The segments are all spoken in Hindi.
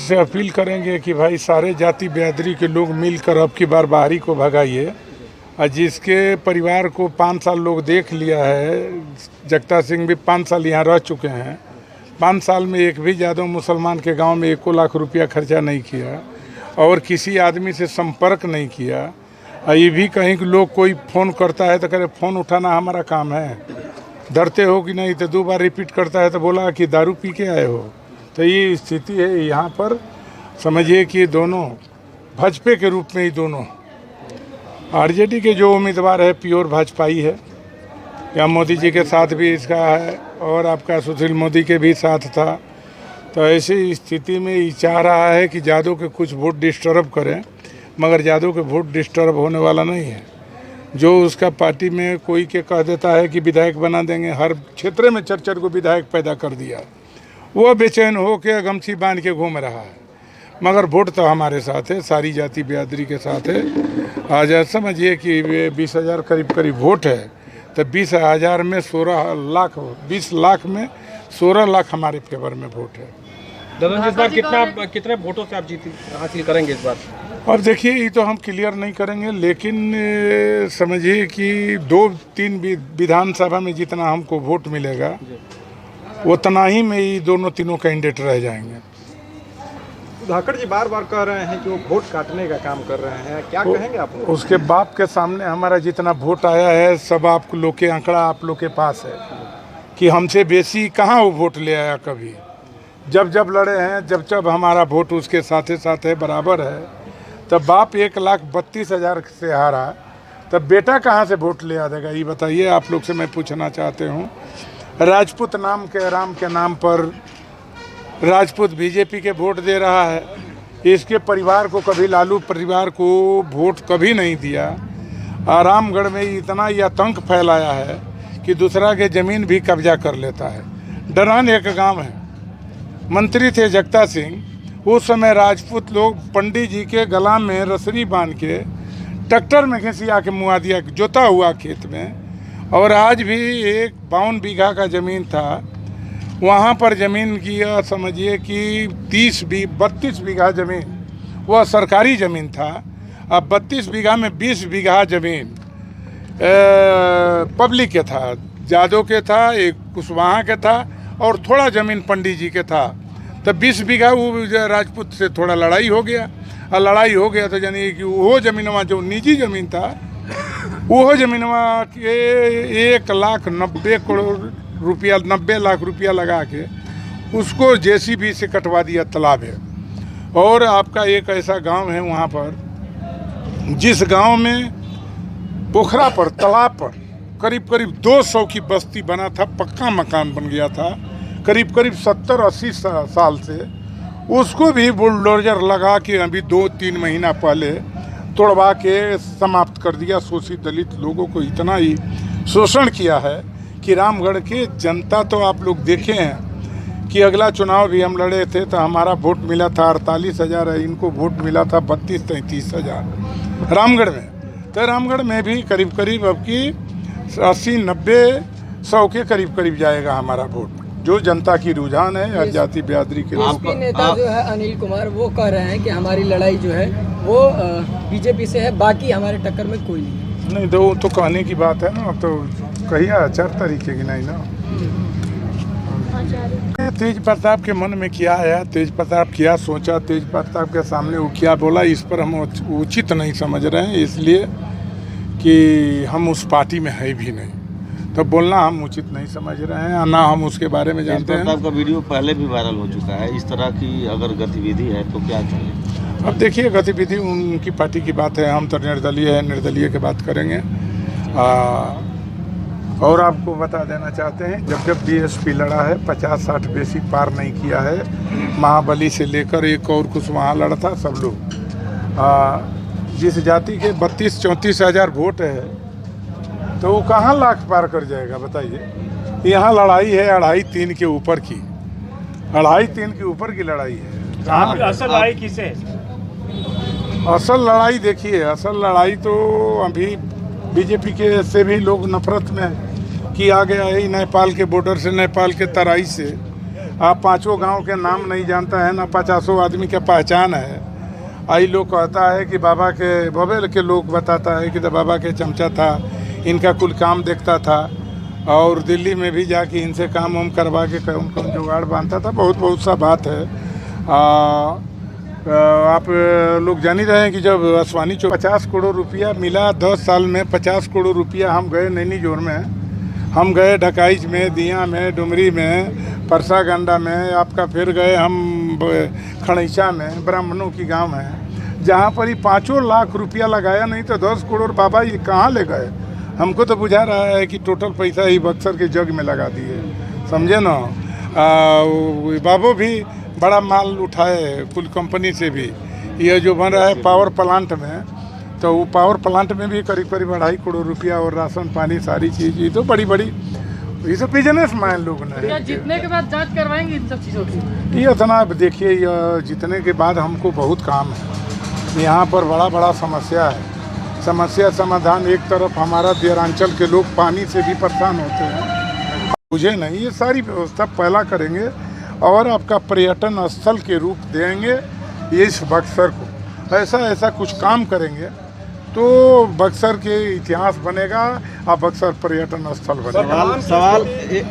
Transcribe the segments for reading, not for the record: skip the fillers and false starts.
से अपील करेंगे कि भाई सारे जाति बिरादरी के लोग मिलकर अब की बार बाहरी को भगाइए। और जिसके परिवार को 5 साल लोग देख लिया है, जगता सिंह भी 5 साल यहाँ रह चुके हैं, 5 साल में एक भी यादव मुसलमान के गांव में 1 लाख रुपया खर्चा नहीं किया और किसी आदमी से संपर्क नहीं किया। और ये भी कहीं कि लोग कोई फ़ोन करता है तो करे फ़ोन उठाना हमारा काम है, डरते हो कि नहीं, तो 2 बार रिपीट करता है तो बोला कि दारू पी के आए हो। तो ये स्थिति है यहाँ पर। समझिए कि दोनों भाजपा के रूप में ही दोनों, आरजेडी के जो उम्मीदवार है प्योर भाजपाई है, या मोदी जी के साथ भी इसका है और आपका सुशील मोदी के भी साथ था। तो ऐसी स्थिति में ये चाह रहा है कि यादव के कुछ वोट डिस्टर्ब करें, मगर यादव के वोट डिस्टर्ब होने वाला नहीं है। जो उसका पार्टी में कोई के कह देता है कि विधायक बना देंगे, हर क्षेत्र में 4 को विधायक पैदा कर दिया, वो बेचैन हो के गमछी बांध के घूम रहा है। मगर वोट तो हमारे साथ है, सारी जाति बिरादरी के साथ है। आज समझिए कि 20,000 करीब वोट है, तो 20,000 में 16 लाख, 20 लाख में 16 लाख हमारे फेवर में वोट है। ददन जी, इस बार कितने वोटों से आप जीत हासिल करेंगे इस बार? और देखिए ये तो हम क्लियर नहीं करेंगे, लेकिन समझिए कि 2-3 विधानसभा में जितना हमको वोट मिलेगा उतना ही में ये तीनों कैंडिडेट रह जाएंगे। धाकड़ जी बार कह रहे हैं कि वो वोट काटने का काम कर रहे हैं, क्या कहेंगे आप? उसके बाप के सामने हमारा जितना वोट आया है सब आप लोग के आंकड़ा आप लोग के पास है कि हमसे बेसी कहाँ वो वोट ले आया कभी। जब लड़े हैं, जब हमारा वोट उसके साथ है, बराबर है। तब बाप 1,32,000 से हारा, तब बेटा कहाँ से वोट ले आ देगा, ये बताइए। आप लोग से मैं पूछना चाहते हूँ, राजपूत नाम के राम के नाम पर राजपूत बीजेपी के वोट दे रहा है। इसके परिवार को कभी, लालू परिवार को वोट कभी नहीं दिया। आरामगढ़ में इतना ये आतंक फैलाया है कि दूसरा के ज़मीन भी कब्जा कर लेता है। डरान एक गांव है, मंत्री थे जगता सिंह, उस समय राजपूत लोग पंडित जी के गला में रसरी बांध के ट्रैक्टर में घिसिया के मुआ दिया, जोता हुआ खेत में। और आज भी 52 बीघा का ज़मीन था, वहाँ पर ज़मीन की समझिए कि 32 बीघा ज़मीन वह सरकारी ज़मीन था। अब 32 बीघा में 20 बीघा ज़मीन पब्लिक के था, यादव के था, एक कुशवाहा के था और थोड़ा ज़मीन पंडित जी के था। तब 20 बीघा वो राजपूत से थोड़ा लड़ाई हो गया, और लड़ाई हो गया तो यानी कि वो ज़मीनवा जो निजी ज़मीन था, वो ज़मीनवा के 1,90 लाख रुपया लगा के उसको जेसीबी से कटवा दिया तालाब है। और आपका एक ऐसा गांव है वहाँ पर, जिस गांव में पोखरा पर, तालाब पर करीब 200 की बस्ती बना था, पक्का मकान बन गया था करीब 70-80 साल से। उसको भी बुलडोजर लगा के अभी 2-3 महीना पहले तोड़वा के समाप्त कर दिया। शोषित दलित लोगों को इतना ही शोषण किया है कि रामगढ़ के जनता, तो आप लोग देखे हैं कि अगला चुनाव भी हम लड़े थे तो हमारा वोट मिला था 48,000, इनको वोट मिला था 32-33,000 रामगढ़ में। तो रामगढ़ में भी करीब अब की 80-90-100 के करीब जाएगा हमारा वोट, जो जनता की रुझान है जाति बिरादरी के। आपका नेता जो है अनिल कुमार, वो कह रहे हैं कि हमारी लड़ाई जो है वो बीजेपी से है, बाकी हमारे टक्कर में कोई नहीं। तो कहने की बात है ना, अब तो कहिए 4 तरीके की नहीं ना। तेज प्रताप के मन में क्या आया, तेज प्रताप क्या सोचा, तेज प्रताप के सामने वो क्या बोला, इस पर हम उचित नहीं समझ रहे हैं, इसलिए कि हम उस पार्टी में है भी नहीं, तो बोलना हम उचित नहीं समझ रहे हैं, ना हम उसके बारे में जानते हैं। आपका वीडियो पहले भी वायरल हो चुका है, इस तरह की अगर गतिविधि है तो क्या करें? अब देखिए, गतिविधि उनकी पार्टी की बात है, हम तो निर्दलीय है, निर्दलीय की बात करेंगे। और आपको बता देना चाहते हैं, जब बीएसपी लड़ा है 50-60 बेसी पार नहीं किया है। महाबली से लेकर एक और कुछ वहाँ लड़ा था, सब लोग जिस जाति के 32-34 हज़ार वोट है तो वो कहाँ लाख पार कर जाएगा बताइए। यहाँ लड़ाई है 2.5-3 के ऊपर की, 2.5-3 के ऊपर की लड़ाई है। कहाँ असल लड़ाई किसे? असल लड़ाई देखिए, असल लड़ाई तो अभी बीजेपी के से भी लोग नफरत में किया गया है, नेपाल के बॉर्डर से, नेपाल के तराई से। आप 5 गांव के नाम नहीं जानता है, ना 50 आदमी के पहचान है। आई लोग कहता है कि बाबा के बबेल के लोग बताता है कि तो बाबा के चमचा था, इनका कुल काम देखता था और दिल्ली में भी जाके इनसे काम वाम करवा के उनको जुगाड़ बांधता था। बहुत बहुत सा बात है। आप लोग जान ही रहे हैं कि जब आसवानी 50 करोड़ रुपया मिला 10 साल में, 50 करोड़ रुपया हम गए नैनी जोर में, हम गए ढकाईच में, दिया में, डुमरी में, परसा गंडा में, आपका फिर गए हम खड़ैचा में, ब्राह्मणों की गांव है, जहां पर ही 5 लाख रुपया लगाया, नहीं तो 10 करोड़ बाबा ये कहाँ ले गए। हमको तो बुझा रहा है कि टोटल पैसा ही बक्सर के जग में लगा दिए, समझे ना। बाबू भी बड़ा माल उठाए कुल कंपनी से भी। ये जो बन रहा है पावर प्लांट में, तो वो पावर प्लांट में भी करीब करीब 2.5 करोड़ रुपया और राशन पानी सारी चीज़, ये तो बड़ी बड़ी ये सब बिजनेस मैन लोग ने। जीतने के बाद जांच करवाएंगे इन सब चीज़ों की? ये इतना देखिए, जीतने के बाद हमको बहुत काम है यहाँ पर, बड़ा बड़ा समस्या है। समस्या समाधान एक तरफ हमारा देहरांचल के लोग पानी से भी परेशान होते हैं, मुझे नहीं, ये सारी व्यवस्था पहला करेंगे और आपका पर्यटन स्थल के रूप देंगे इस बक्सर को। ऐसा कुछ काम करेंगे तो बक्सर के इतिहास बनेगा और बक्सर पर्यटन स्थल बनेगा।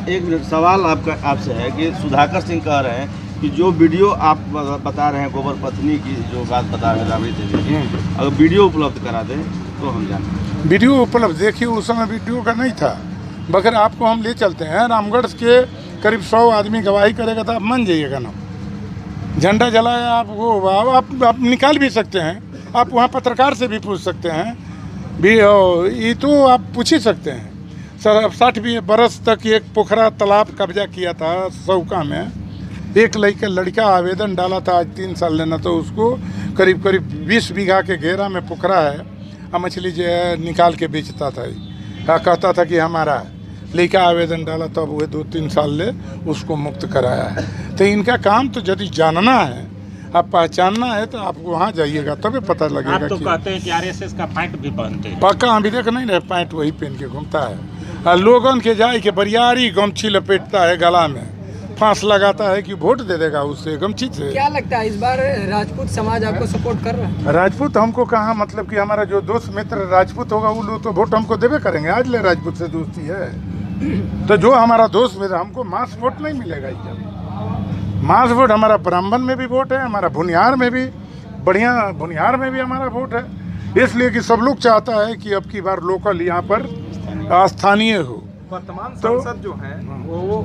एक सवाल आपसे है कि सुधाकर सिंह कह रहे हैं कि जो वीडियो आप बता रहे हैं गोबर पत्नी की जो बात बता रहे हैं राबड़ी देवी की, अगर वीडियो उपलब्ध करा दें तो हम जानें। वीडियो उपलब्ध देखिए, उस समय वीडियो का नहीं था, मगर आपको हम ले चलते हैं रामगढ़ के करीब 100 आदमी गवाही करेगा तो आप मान जाइएगा ना। झंडा जलाया आप वो आप निकाल भी सकते हैं, आप वहाँ पत्रकार से भी पूछ सकते हैं भी, ये तो आप पूछ ही सकते हैं। 60 बरस तक एक पोखरा तालाब कब्जा किया था सौका में, एक लड़का आवेदन डाला था, आज 3 साल लेना, तो उसको करीब करीब 20 बीघा के घेरा में पोखरा है, मछली जो है निकाल के बेचता था, कहता था कि हमारा है। लड़का आवेदन डाला तब तो वो 2-3 साल ले उसको मुक्त कराया है। तो इनका काम तो यदि जानना है, आप पहचानना है तो आप वहाँ जाइएगा तभी पता लगेगा। आप तो कहते हैं कि आरएसएस का पैंट भी पहनते हैं। पक्का अभी देख नहीं रहे, पैंट वही पहन के घूमता है और लोगन के जाए के बरियारी गमछी लपेटता है गला में, फांस लगाता है कि वोट दे देगा उससे गमछी से। क्या लगता है इस बार राजपूत समाज आपको सपोर्ट कर रहा है? राजपूत हमको कहाँ, मतलब कि हमारा जो दोस्त मित्र राजपूत होगा वो लोग तो वोट हमको देवे करेंगे। आज ले राजपूत से दोस्ती है तो जो हमारा दोस्त मित्र, हमको मास वोट नहीं मिलेगा। मास वोट हमारा ब्राह्मण में भी वोट है, हमारा भुनियार में भी, बढ़िया भुनियार में भी हमारा वोट है, इसलिए कि सब लोग चाहता है कि अब की बार लोकल यहाँ पर स्थानीय हो। वर्तमान सांसद जो हैं वो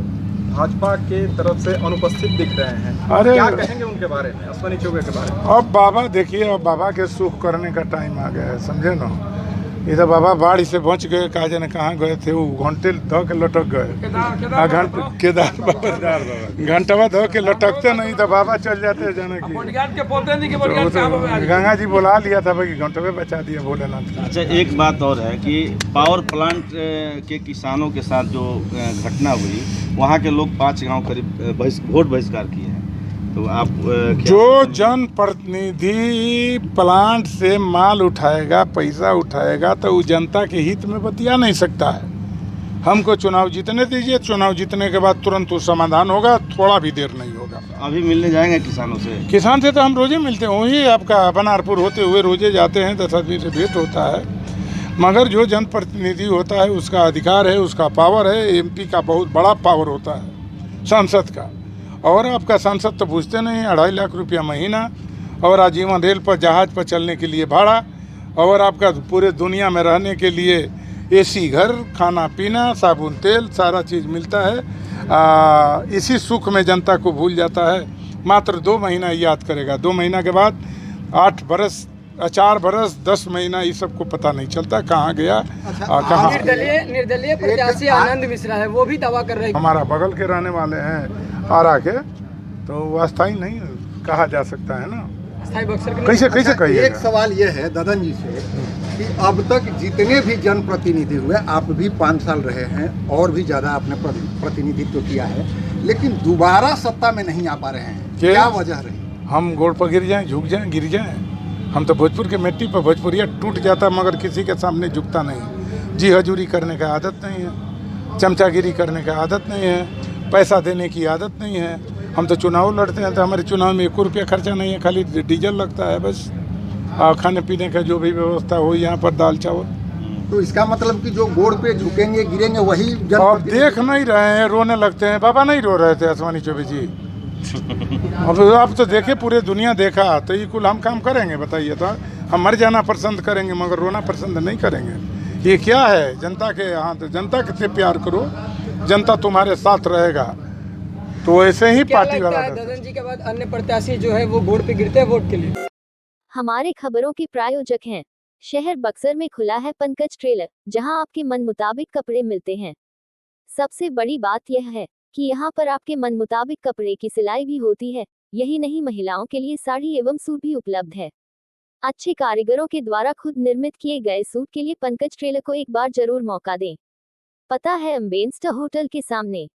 भाजपा के तरफ से अनुपस्थित दिख रहे हैं, अरे क्या कहेंगे उनके बारे में, अश्वनी चौबे के बारे में? अब बाबा देखिए, अब बाबा के सुख करने का टाइम आ गया है, समझे ना। इधर बाबा बाढ़ से बच गए, कहा जाने कहाँ गए थे, वो घंटे धो के लटक गए, केदार बाबा घंटवा धो के लटकते नहीं तो बाबा चल जाते जाने की। तो गंगा जी बुला लिया था भाई, घंटवे बचा दिया भोलेनाथ। अच्छा, एक बात और है कि पावर प्लांट के किसानों के साथ जो घटना हुई, वहाँ के लोग 5 गांव करीब वोट बहिष्कार किए हैं, तो आप जो जनप्रतिनिधि प्लांट से माल उठाएगा, पैसा उठाएगा, तो वो जनता के हित में बतिया नहीं सकता है। हमको चुनाव जीतने दीजिए, चुनाव जीतने के बाद तुरंत वो समाधान होगा, थोड़ा भी देर नहीं होगा। अभी मिलने जाएंगे किसानों से? किसान से तो हम रोजे मिलते हैं, वही आपका बनारपुर होते हुए रोजे जाते हैं, 10 आदमी से भेंट होता है। मगर जो जनप्रतिनिधि होता है उसका अधिकार है, उसका पावर है। MP का बहुत बड़ा पावर होता है, सांसद का। और आपका सांसद तो पूछते नहीं, 2.5 लाख रुपया महीना, और आजीवन रेल पर जहाज पर चलने के लिए भाड़ा, और आपका पूरे दुनिया में रहने के लिए AC घर, खाना पीना, साबुन तेल, सारा चीज़ मिलता है। इसी सुख में जनता को भूल जाता है। मात्र 2 महीना याद करेगा, 2 महीना के बाद 8 बरस, 4 बरस, 10 महीना, ये सबको पता नहीं चलता कहाँ गया। कहाँ निर्दलीय प्रत्याशी आनंद मिश्रा है, वो भी दावा कर रहे हैं। हमारा बगल के रहने वाले हैं आरा के, तो वो अस्थायी नहीं कहा जा सकता है ना, अस्थायी बक्सर के। कैसे कहिए। एक सवाल ये है ददन जी से कि अब तक जितने भी जनप्रतिनिधि हुए, आप भी 5 साल रहे हैं और भी ज़्यादा आपने प्रतिनिधित्व किया है, लेकिन दोबारा सत्ता में नहीं आ पा रहे हैं, क्या वजह रही? हम गोड़ पर गिर जाएं, झुक जाएं, गिर जाएं। हम तो भोजपुर के मिट्टी पर, भोजपुरिया टूट जाता मगर किसी के सामने झुकता नहीं। जी हजूरी करने का आदत नहीं है, चमचागिरी करने का आदत नहीं है, पैसा देने की आदत नहीं है। हम तो चुनाव लड़ते हैं तो हमारे चुनाव में 1 रुपया खर्चा नहीं है, खाली डीजल लगता है बस। और खाने पीने का जो भी व्यवस्था हो यहाँ पर दाल चावल। तो इसका मतलब कि जो गोड़ पे झुकेंगे गिरेंगे वही आप देख नहीं रहे हैं, रोने लगते हैं। बाबा नहीं रो रहे थे आसमानी चौबे जी। अब तो देखे, पूरे दुनिया देखा, तो ये कुल हम काम करेंगे बताइए? तो हम मर जाना पसंद करेंगे मगर रोना पसंद नहीं करेंगे। ये क्या है? जनता के यहाँ, तो जनता से प्यार करो, जनता तुम्हारे साथ रहेगा। तो ऐसे ही क्या पार्टी लगता वाला है ददन जी के बाद अन्य प्रत्याशी जो है वो गोड़ पे गिरते हैं वोट के लिए? हमारे खबरों के प्रायोजक हैं शहर बक्सर में खुला है पंकज ट्रेलर, जहां आपके मन मुताबिक कपड़े मिलते हैं। सबसे बड़ी बात यह है कि यहां पर आपके मन मुताबिक कपड़े की सिलाई भी होती है। यही नहीं, महिलाओं के लिए साड़ी एवं सूट भी उपलब्ध है। अच्छे कारीगरों के द्वारा खुद निर्मित किए गए सूट के लिए पंकज ट्रेलर को एक बार जरूर मौका दें। पता है अम्बेंस्टर होटल के सामने,